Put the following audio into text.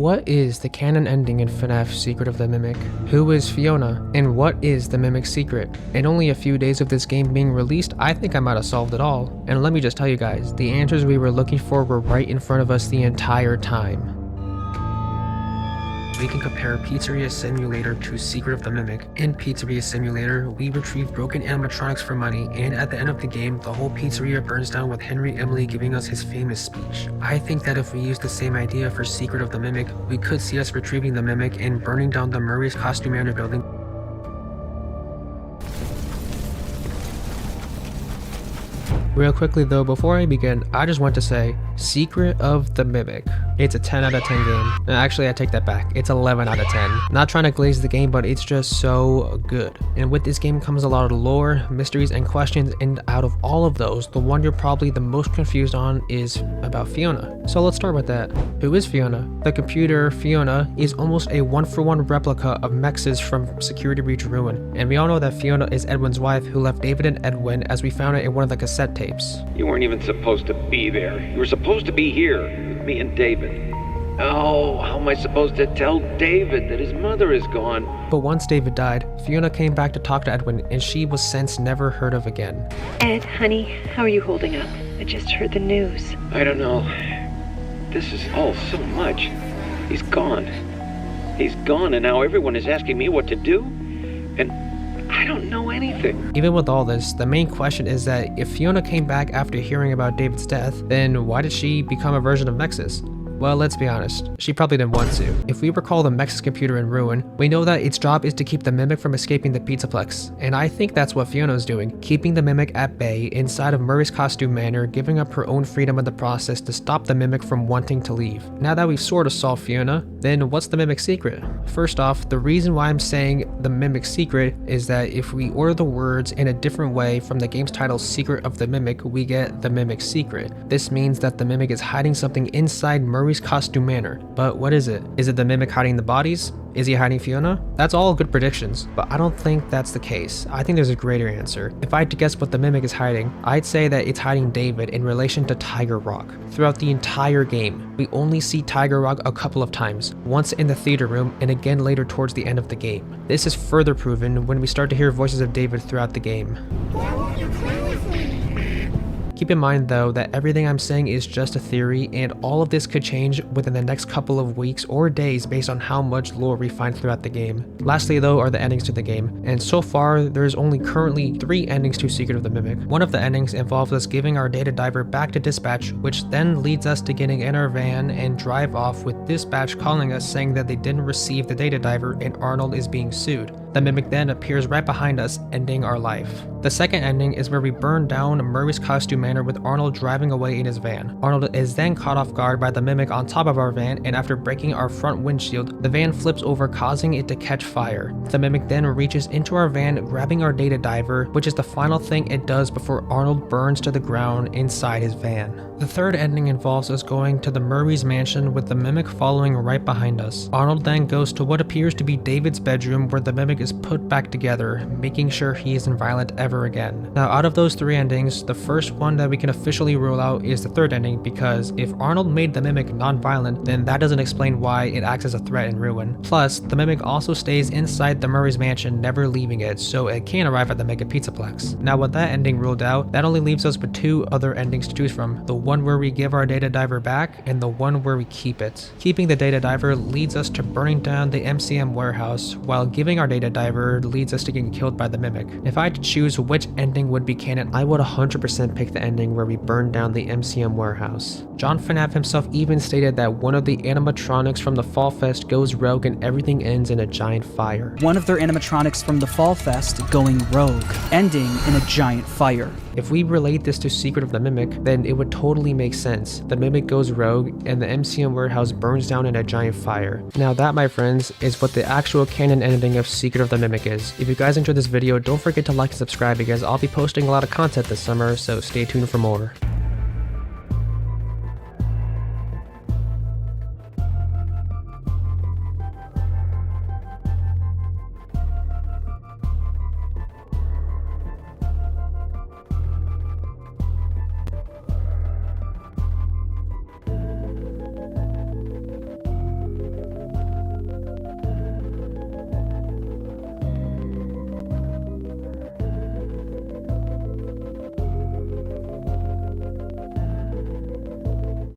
What is the canon ending in FNAF Secret of the Mimic? Who is Fiona? And what is the Mimic's secret? In only a few days of this game being released, I think I might have solved it all. And let me just tell you guys, the answers we were looking for were right in front of us the entire time. We can compare Pizzeria Simulator to Secret of the Mimic. In Pizzeria Simulator, we retrieve broken animatronics for money, and at the end of the game, the whole pizzeria burns down with Henry Emily giving us his famous speech. I think that if we use the same idea for Secret of the Mimic, we could see us retrieving the Mimic and burning down the Murray's Costume Manor building. Real quickly though, before I begin, I just want to say, Secret of the Mimic. It's a 10 out of 10 game. Actually, I take that back. It's 11 out of 10. Not trying to glaze the game, but it's just so good. And with this game comes a lot of lore, mysteries, and questions, and out of all of those, the one you're probably the most confused on is about Fiona. So let's start with that. Who is Fiona? The computer, Fiona, is almost a one-for-one replica of Mex's from Security Breach Ruin. And we all know that Fiona is Edwin's wife who left David and Edwin as we found it in one of the cassette tapes. You weren't even supposed to be there. You were supposed to be here with me and David. Oh, how am I supposed to tell David that his mother is gone? But once David died, Fiona came back to talk to Edwin, and she was since never heard of again. Ed, honey, how are you holding up? I just heard the news. I don't know. This is all so much. He's gone. He's gone, and now everyone is asking me what to do, and I don't know anything. Even with all this, the main question is that if Fiona came back after hearing about David's death, then why did she become a version of Mex's? Well, let's be honest, she probably didn't want to. If we recall the Mex's computer in ruin, we know that its job is to keep the Mimic from escaping the Pizzaplex, and I think that's what Fiona's doing, keeping the Mimic at bay inside of Murray's Costume Manor, giving up her own freedom in the process to stop the Mimic from wanting to leave. Now that we've sort of solved Fiona, then what's the Mimic's secret? First off, the reason why I'm saying the Mimic's secret is that if we order the words in a different way from the game's title Secret of the Mimic, we get the Mimic's secret. This means that the Mimic is hiding something inside Murray's Costume Manor. But what is it? Is it the Mimic hiding the bodies? Is he hiding Fiona? That's all good predictions, but I don't think that's the case. I think there's a greater answer. If I had to guess what the Mimic is hiding, I'd say that it's hiding David in relation to Tiger Rock. Throughout the entire game, we only see Tiger Rock a couple of times, once in the theater room and again later towards the end of the game. This is further proven when we start to hear voices of David throughout the game. Why won't you play with me? Keep in mind though that everything I'm saying is just a theory, and all of this could change within the next couple of weeks or days based on how much lore we find throughout the game. Lastly though are the endings to the game, and so far there's only currently 3 endings to Secret of the Mimic. One of the endings involves us giving our data diver back to dispatch, which then leads us to getting in our van and drive off with dispatch calling us saying that they didn't receive the data diver and Arnold is being sued. The Mimic then appears right behind us, ending our life. The second ending is where we burn down Murray's Costume Manor with Arnold driving away in his van. Arnold is then caught off guard by the Mimic on top of our van, and after breaking our front windshield, the van flips over, causing it to catch fire. The Mimic then reaches into our van, grabbing our data diver, which is the final thing it does before Arnold burns to the ground inside his van. The third ending involves us going to the Murray's mansion with the Mimic following right behind us. Arnold then goes to what appears to be David's bedroom where the Mimic is put back together, making sure he isn't violent ever again. Now out of those 3 endings, the first one that we can officially rule out is the third ending, because if Arnold made the Mimic non-violent, then that doesn't explain why it acts as a threat in ruin. Plus, the Mimic also stays inside the Murray's mansion, never leaving it, so it can't arrive at the Mega Pizzaplex. Now with that ending ruled out, that only leaves us with 2 other endings to choose from, the one where we give our data diver back and the one where we keep it. Keeping the data diver leads us to burning down the MCM warehouse, while giving our data diver leads us to getting killed by the Mimic. If I had to choose which ending would be canon, I would 100% pick the ending where we burn down the MCM warehouse. John FNAF himself even stated that one of the animatronics from the Fall Fest goes rogue and everything ends in a giant fire. One of their animatronics from the Fall Fest going rogue, ending in a giant fire. If we relate this to Secret of the Mimic, then it would totally make sense. The Mimic goes rogue and the MCM warehouse burns down in a giant fire. Now that, my friends, is what the actual canon ending of Secret of the Mimic is. If you guys enjoyed this video, don't forget to like and subscribe because I'll be posting a lot of content this summer, so stay tuned for more.